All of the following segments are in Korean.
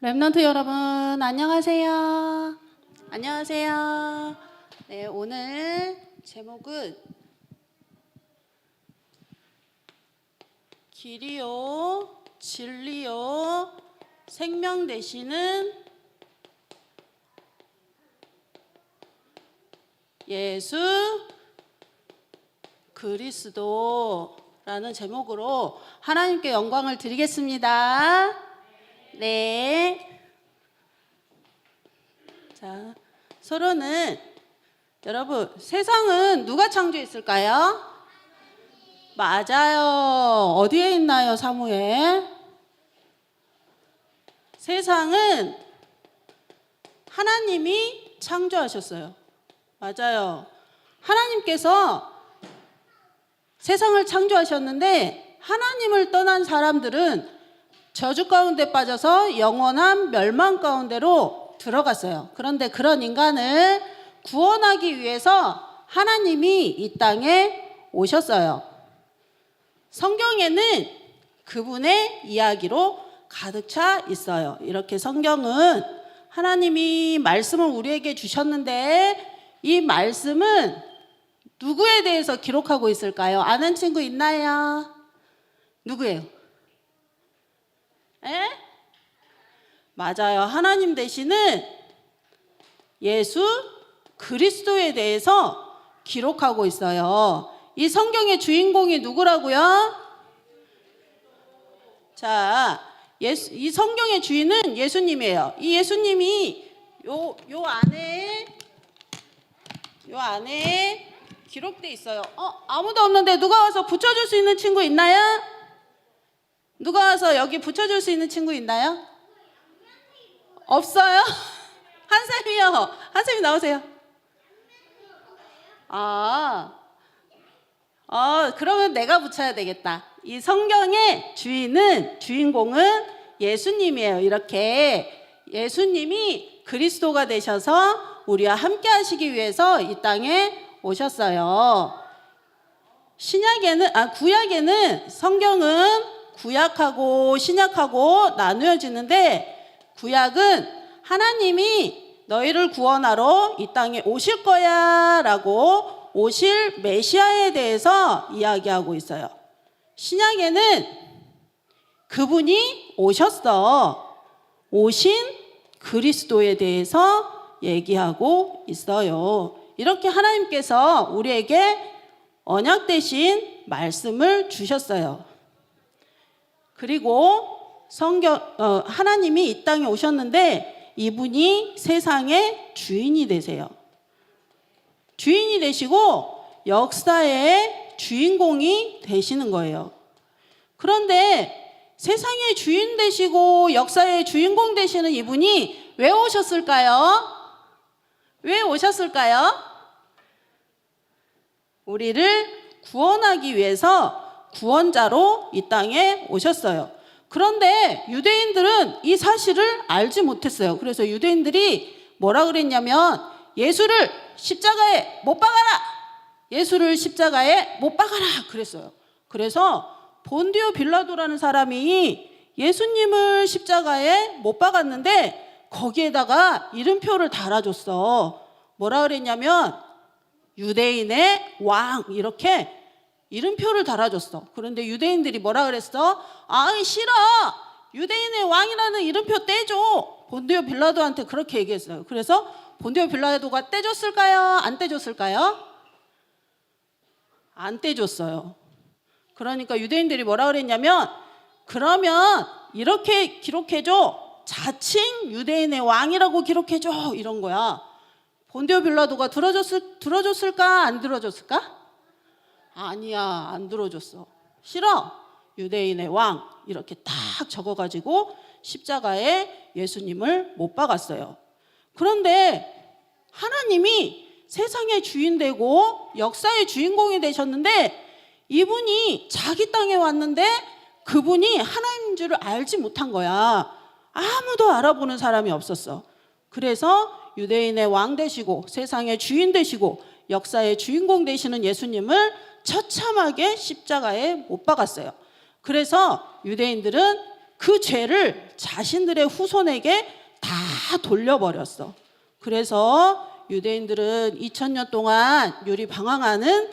랩넌트 여러분 안녕하세요. 안녕하세요. 네, 오늘 제목은 길이요 진리요 생명 되시는 예수 그리스도라는 제목으로 하나님께 영광을 드리겠습니다. 네. 자, 서로는 여러분, 세상은 누가 창조했을까요? 맞아요. 어디에 있나요, 사무엘? 세상은 하나님이 창조하셨어요. 맞아요. 하나님께서 세상을 창조하셨는데 하나님을 떠난 사람들은 저주 가운데 빠져서 영원한 멸망 가운데로 들어갔어요. 그런데 그런 인간을 구원하기 위해서 하나님이 이 땅에 오셨어요. 성경에는 그분의 이야기로 가득 차 있어요. 이렇게 성경은 하나님이 말씀을 우리에게 주셨는데 이 말씀은 누구에 대해서 기록하고 있을까요? 아는 친구 있나요? 누구예요? 에? 맞아요. 하나님 되시는 예수 그리스도에 대해서 기록하고 있어요. 이 성경의 주인공이 누구라고요? 자, 이 성경의 주인은 예수님이에요. 이 예수님이 요 안에 기록돼 있어요. 아무도 없는데 누가 와서 붙여줄 수 있는 친구 있나요? 누가 와서 여기 붙여줄 수 있는 친구 있나요? 없어요? 한쌤이요. 한쌤이 나오세요. 그러면 내가 붙여야 되겠다. 이 성경의 주인공은 예수님이에요. 이렇게 예수님이 그리스도가 되셔서 우리와 함께 하시기 위해서 이 땅에 오셨어요. 구약에는 성경은 구약하고 신약하고 나누어지는데 구약은 하나님이 너희를 구원하러 이 땅에 오실 거야 라고 오실 메시아에 대해서 이야기하고 있어요. 신약에는 그분이 오신 그리스도에 대해서 얘기하고 있어요. 이렇게 하나님께서 우리에게 언약 대신 말씀을 주셨어요. 그리고 하나님이 이 땅에 오셨는데 이분이 세상의 주인이 되세요. 주인이 되시고 역사의 주인공이 되시는 거예요. 그런데 세상의 주인 되시고 역사의 주인공 되시는 이분이 왜 오셨을까요? 왜 오셨을까요? 우리를 구원하기 위해서 구원자로 이 땅에 오셨어요. 그런데 유대인들은 이 사실을 알지 못했어요. 그래서 유대인들이 뭐라 그랬냐면 예수를 십자가에 못 박아라! 예수를 십자가에 못 박아라! 그랬어요. 그래서 본디오 빌라도라는 사람이 예수님을 십자가에 못 박았는데 거기에다가 이름표를 달아줬어. 뭐라 그랬냐면 유대인의 왕 이렇게 이름표를 달아줬어. 그런데 유대인들이 뭐라 그랬어? 싫어. 유대인의 왕이라는 이름표 떼줘. 본디오 빌라도한테 그렇게 얘기했어요. 그래서 본디오 빌라도가 떼줬을까요? 안 떼줬을까요? 안 떼줬어요. 그러니까 유대인들이 뭐라 그랬냐면 그러면 이렇게 기록해줘. 자칭 유대인의 왕이라고 기록해줘. 이런 거야. 본디오 빌라도가 들어줬을까? 안 들어줬을까? 아니야, 안 들어줬어. 싫어. 유대인의 왕 이렇게 딱 적어가지고 십자가에 예수님을 못 박았어요. 그런데 하나님이 세상의 주인 되고 역사의 주인공이 되셨는데 이분이 자기 땅에 왔는데 그분이 하나님인 줄을 알지 못한 거야. 아무도 알아보는 사람이 없었어. 그래서 유대인의 왕 되시고 세상의 주인 되시고 역사의 주인공 되시는 예수님을 처참하게 십자가에 못 박았어요. 그래서 유대인들은 그 죄를 자신들의 후손에게 다 돌려버렸어. 그래서 유대인들은 2000년 동안 유리방황하는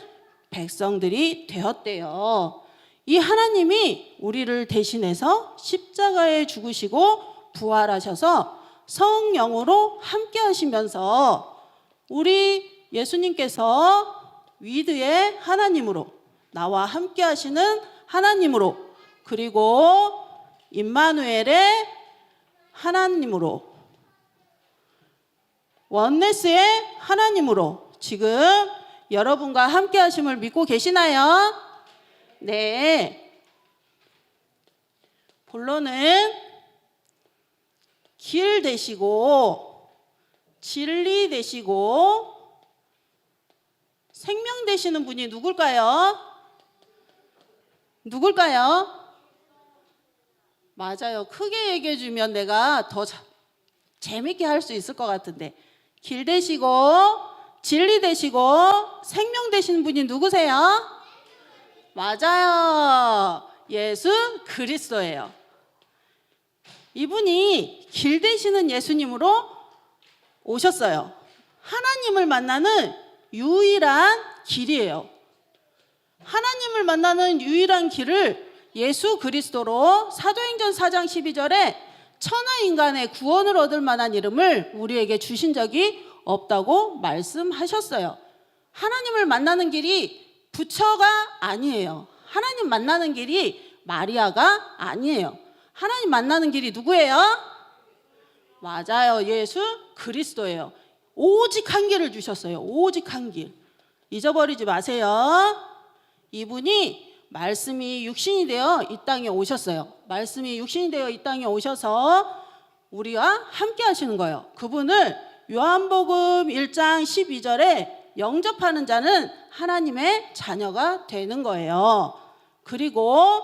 백성들이 되었대요. 이 하나님이 우리를 대신해서 십자가에 죽으시고 부활하셔서 성령으로 함께 하시면서 우리 예수님께서 위드의 하나님으로, 나와 함께 하시는 하나님으로, 그리고 임마누엘의 하나님으로, 원네스의 하나님으로 지금 여러분과 함께 하심을 믿고 계시나요? 네. 본론은 길 되시고 진리 되시고 생명 되시는 분이 누굴까요? 누굴까요? 맞아요. 크게 얘기해 주면 내가 더 재밌게 할 수 있을 것 같은데, 길 되시고 진리 되시고 생명 되시는 분이 누구세요? 맞아요. 예수 그리스도예요. 이분이 길 되시는 예수님으로 오셨어요. 하나님을 만나는 유일한 길이에요. 하나님을 만나는 유일한 길을 예수 그리스도로 사도행전 4장 12절에 천하 인간의 구원을 얻을 만한 이름을 우리에게 주신 적이 없다고 말씀하셨어요. 하나님을 만나는 길이 부처가 아니에요. 하나님 만나는 길이 마리아가 아니에요. 하나님 만나는 길이 누구예요? 맞아요. 예수 그리스도예요. 오직 한 길을 주셨어요. 오직 한 길. 잊어버리지 마세요. 이분이 말씀이 육신이 되어 이 땅에 오셨어요. 말씀이 육신이 되어 이 땅에 오셔서 우리와 함께 하시는 거예요. 그분을 요한복음 1장 12절에 영접하는 자는 하나님의 자녀가 되는 거예요. 그리고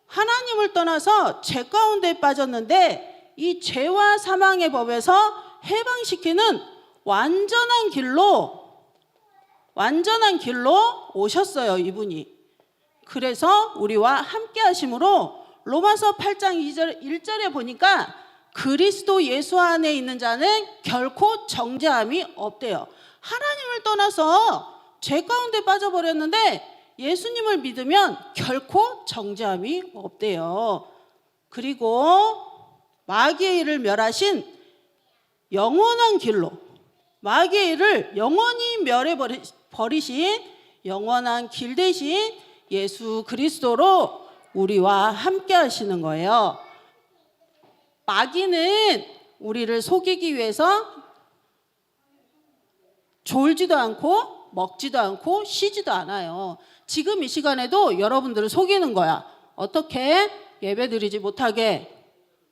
하나님을 떠나서 죄 가운데 빠졌는데 이 죄와 사망의 법에서 해방시키는 완전한 길로 오셨어요. 이분이. 그래서 우리와 함께 하심으로 로마서 8장 1절에 보니까 그리스도 예수 안에 있는 자는 결코 정죄함이 없대요. 하나님을 떠나서 죄 가운데 빠져버렸는데 예수님을 믿으면 결코 정죄함이 없대요. 그리고 마귀의 일을 멸하신 영원한 길로, 마귀의 일을 영원히 멸해버리신 영원한 길 대신 예수 그리스도로 우리와 함께 하시는 거예요. 마귀는 우리를 속이기 위해서 졸지도 않고 먹지도 않고 쉬지도 않아요. 지금 이 시간에도 여러분들을 속이는 거야. 어떻게? 예배 드리지 못하게,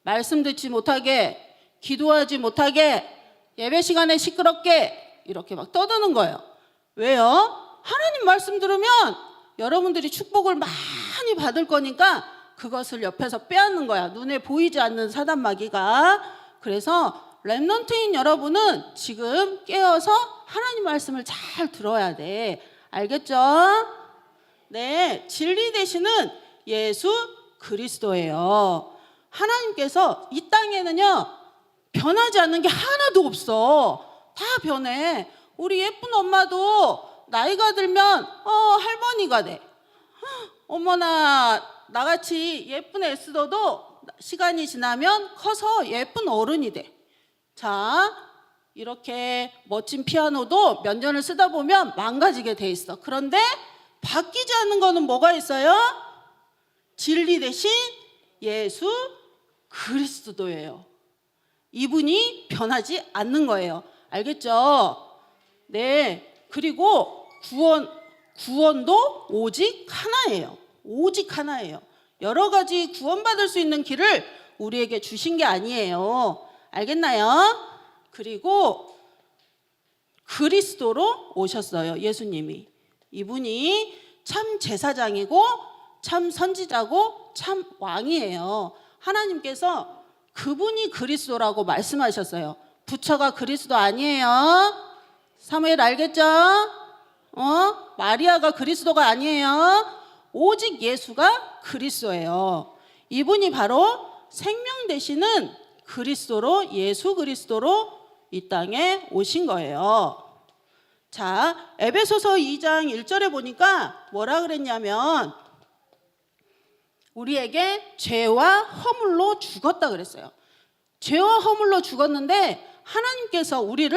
말씀 듣지 못하게, 기도하지 못하게, 예배 시간에 시끄럽게 이렇게 막 떠드는 거예요. 왜요? 하나님 말씀 들으면 여러분들이 축복을 많이 받을 거니까 그것을 옆에서 빼앗는 거야. 눈에 보이지 않는 사단 마귀가. 그래서 렘넌트인 여러분은 지금 깨어서 하나님 말씀을 잘 들어야 돼. 알겠죠? 네, 진리 되시는 예수 그리스도예요. 하나님께서 이 땅에는요 변하지 않는 게 하나도 없어. 다 변해. 우리 예쁜 엄마도 나이가 들면 할머니가 돼. 어머나, 나같이 예쁜 에스더도 시간이 지나면 커서 예쁜 어른이 돼. 자, 이렇게 멋진 피아노도 몇 년을 쓰다 보면 망가지게 돼 있어. 그런데 바뀌지 않는 거는 뭐가 있어요? 진리 대신 예수 그리스도예요. 이분이 변하지 않는 거예요. 알겠죠? 네. 그리고 구원도 오직 하나예요. 오직 하나예요. 여러 가지 구원받을 수 있는 길을 우리에게 주신 게 아니에요. 알겠나요? 그리고 그리스도로 오셨어요. 예수님이. 이분이 참 제사장이고 참 선지자고 참 왕이에요. 하나님께서 그분이 그리스도라고 말씀하셨어요. 부처가 그리스도 아니에요. 사무엘 알겠죠? 마리아가 그리스도가 아니에요. 오직 예수가 그리스도예요. 이분이 바로 생명 되시는 그리스도로, 예수 그리스도로 이 땅에 오신 거예요. 자, 에베소서 2장 1절에 보니까 뭐라 그랬냐면 우리에게 죄와 허물로 죽었다 그랬어요. 죄와 허물로 죽었는데 하나님께서 우리를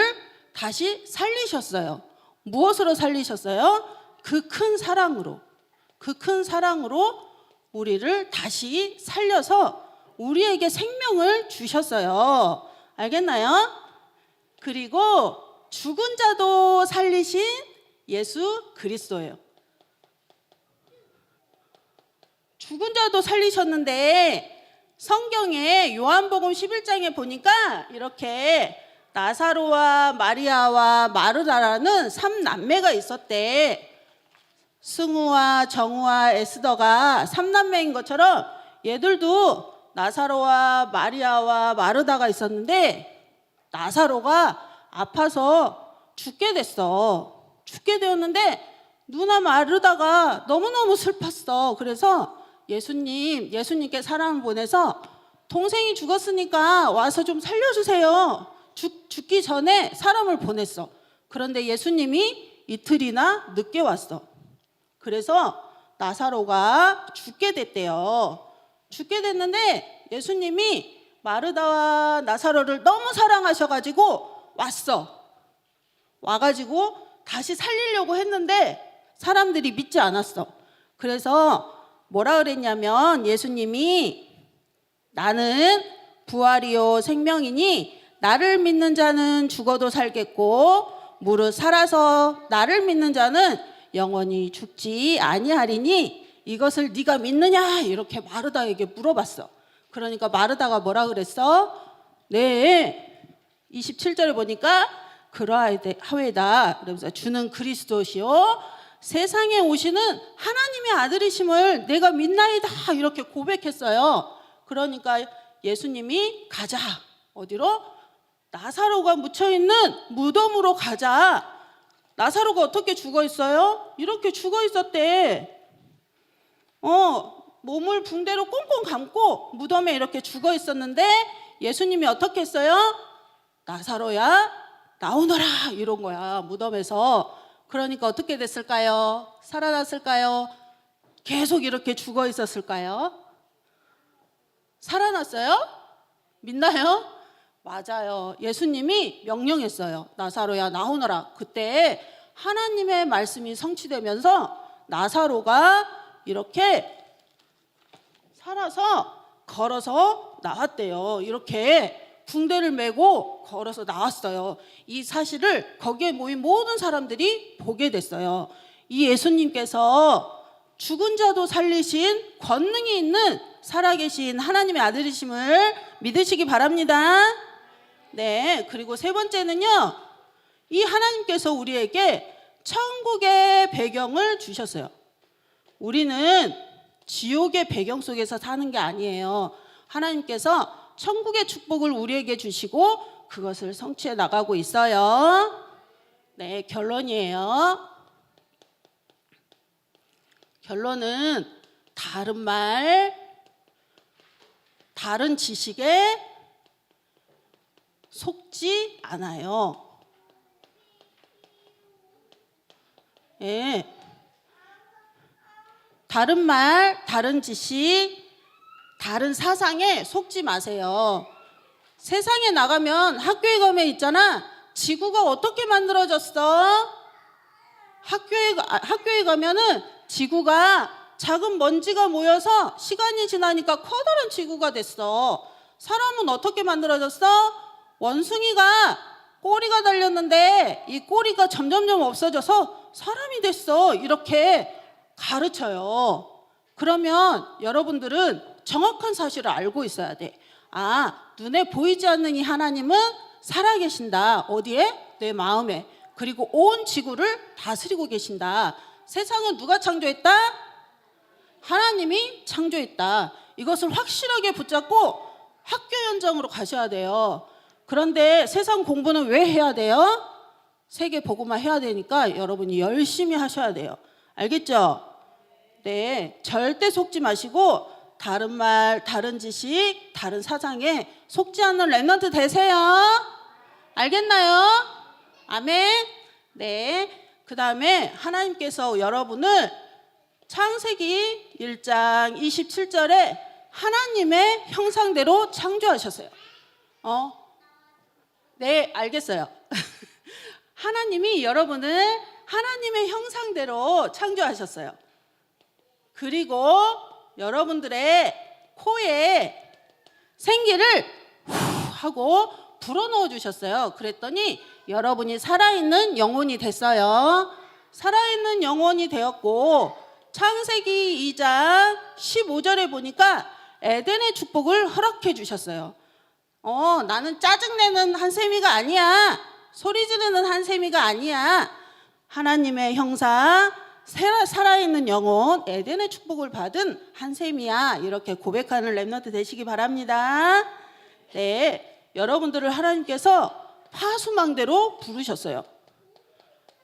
다시 살리셨어요. 무엇으로 살리셨어요? 그 큰 사랑으로. 그 큰 사랑으로 우리를 다시 살려서 우리에게 생명을 주셨어요. 알겠나요? 그리고 죽은 자도 살리신 예수 그리스도예요. 죽은 자도 살리셨는데 성경에 요한복음 11장에 보니까 이렇게 나사로와 마리아와 마르다라는 3남매가 있었대. 승우와 정우와 에스더가 3남매인 것처럼 얘들도 나사로와 마리아와 마르다가 있었는데 나사로가 아파서 죽게 됐어. 죽게 되었는데 누나 마르다가 너무너무 슬펐어. 그래서 예수님께 사람을 보내서 동생이 죽었으니까 와서 좀 살려주세요. 죽기 전에 사람을 보냈어. 그런데 예수님이 이틀이나 늦게 왔어. 그래서 나사로가 죽게 됐대요. 죽게 됐는데 예수님이 마르다와 나사로를 너무 사랑하셔가지고 왔어. 와가지고 다시 살리려고 했는데 사람들이 믿지 않았어. 그래서 뭐라 그랬냐면 예수님이 나는 부활이요 생명이니 나를 믿는 자는 죽어도 살겠고 무릇 살아서 나를 믿는 자는 영원히 죽지 아니하리니 이것을 네가 믿느냐 이렇게 마르다에게 물어봤어. 그러니까 마르다가 뭐라 그랬어? 네 27절에 보니까 그러하외다. 그러면서 주는 그리스도시요 세상에 오시는 하나님의 아들이심을 내가 믿나이다 이렇게 고백했어요. 그러니까 예수님이 가자. 어디로? 나사로가 묻혀있는 무덤으로 가자. 나사로가 어떻게 죽어 있어요? 이렇게 죽어 있었대. 몸을 붕대로 꽁꽁 감고 무덤에 이렇게 죽어 있었는데 예수님이 어떻게 했어요? 나사로야 나오너라 이런 거야 무덤에서. 그러니까 어떻게 됐을까요? 살아났을까요? 계속 이렇게 죽어 있었을까요? 살아났어요? 믿나요? 맞아요. 예수님이 명령했어요. 나사로야 나오너라. 그때 하나님의 말씀이 성취되면서 나사로가 이렇게 살아서 걸어서 나왔대요. 이렇게 붕대를 메고 걸어서 나왔어요. 이 사실을 거기에 모인 모든 사람들이 보게 됐어요. 이 예수님께서 죽은 자도 살리신 권능이 있는 살아계신 하나님의 아들이심을 믿으시기 바랍니다. 네, 그리고 세 번째는요. 이 하나님께서 우리에게 천국의 배경을 주셨어요. 우리는 지옥의 배경 속에서 사는 게 아니에요. 하나님께서 천국의 축복을 우리에게 주시고 그것을 성취해 나가고 있어요. 네, 결론이에요. 결론은 다른 말, 다른 지식에 속지 않아요. 예. 다른 말, 다른 지식, 다른 사상에 속지 마세요. 세상에 나가면 학교에 가면 있잖아. 지구가 어떻게 만들어졌어? 학교에 가면은 지구가 작은 먼지가 모여서 시간이 지나니까 커다란 지구가 됐어. 사람은 어떻게 만들어졌어? 원숭이가 꼬리가 달렸는데 이 꼬리가 점점점 없어져서 사람이 됐어. 이렇게 가르쳐요. 그러면 여러분들은 정확한 사실을 알고 있어야 돼. 눈에 보이지 않는 이 하나님은 살아계신다. 어디에? 내 마음에. 그리고 온 지구를 다스리고 계신다. 세상은 누가 창조했다? 하나님이 창조했다. 이것을 확실하게 붙잡고 학교 현장으로 가셔야 돼요. 그런데 세상 공부는 왜 해야 돼요? 세계 복음화 해야 되니까 여러분이 열심히 하셔야 돼요. 알겠죠? 네, 절대 속지 마시고 다른 말, 다른 지식, 다른 사상에 속지 않는 렘넌트 되세요. 알겠나요? 아멘. 네. 그 다음에 하나님께서 여러분을 창세기 1장 27절에 하나님의 형상대로 창조하셨어요. 네, 알겠어요. 하나님이 여러분을 하나님의 형상대로 창조하셨어요. 그리고 여러분들의 코에 생기를 후 하고 불어넣어 주셨어요. 그랬더니 여러분이 살아있는 영혼이 됐어요. 살아있는 영혼이 되었고 창세기 2장 15절에 보니까 에덴의 축복을 허락해 주셨어요. 나는 짜증내는 한세미가 아니야. 소리 지르는 한세미가 아니야. 하나님의 형상, 살아있는 영혼, 에덴의 축복을 받은 한세미야. 이렇게 고백하는 렘넌트 되시기 바랍니다. 네, 여러분들을 하나님께서 파수망대로 부르셨어요.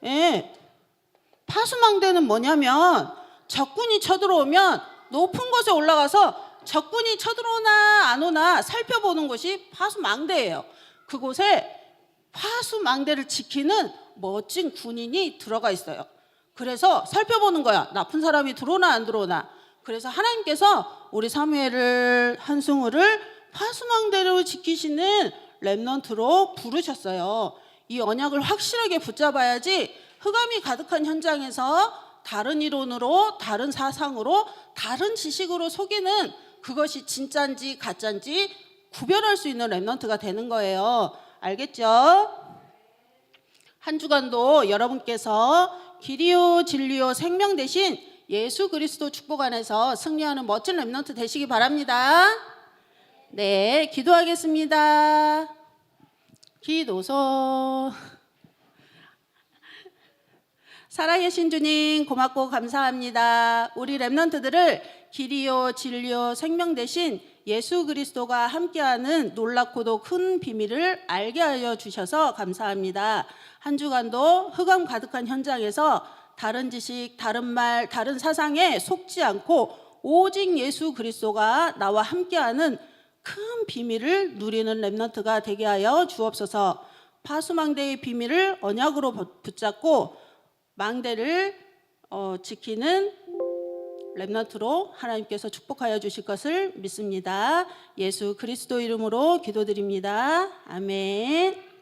예, 파수망대는 뭐냐면 적군이 쳐들어오면 높은 곳에 올라가서 적군이 쳐들어오나 안 오나 살펴보는 것이 파수망대예요. 그곳에 파수망대를 지키는 멋진 군인이 들어가 있어요. 그래서 살펴보는 거야. 나쁜 사람이 들어오나 안 들어오나. 그래서 하나님께서 우리 사무엘을, 한승우를 파수망대로 지키시는 렘넌트로 부르셨어요. 이 언약을 확실하게 붙잡아야지 흑암이 가득한 현장에서 다른 이론으로, 다른 사상으로, 다른 지식으로 속이는 그것이 진짜인지 가짜인지 구별할 수 있는 렘넌트가 되는 거예요. 알겠죠? 한 주간도 여러분께서 길이요 진리요 생명 대신 예수 그리스도 축복 안에서 승리하는 멋진 렘넌트 되시기 바랍니다. 네, 기도하겠습니다. 기도서. 살아계신 주님 고맙고 감사합니다. 우리 렘넌트들을 길이요 진리요 생명 대신 예수 그리스도가 함께하는 놀랍고도 큰 비밀을 알게 하여 주셔서 감사합니다. 한 주간도 흑암 가득한 현장에서 다른 지식, 다른 말, 다른 사상에 속지 않고 오직 예수 그리스도가 나와 함께하는 큰 비밀을 누리는 렘넌트가 되게 하여 주옵소서. 파수망대의 비밀을 언약으로 붙잡고 망대를 지키는 렘넌트로 하나님께서 축복하여 주실 것을 믿습니다. 예수 그리스도 이름으로 기도드립니다. 아멘.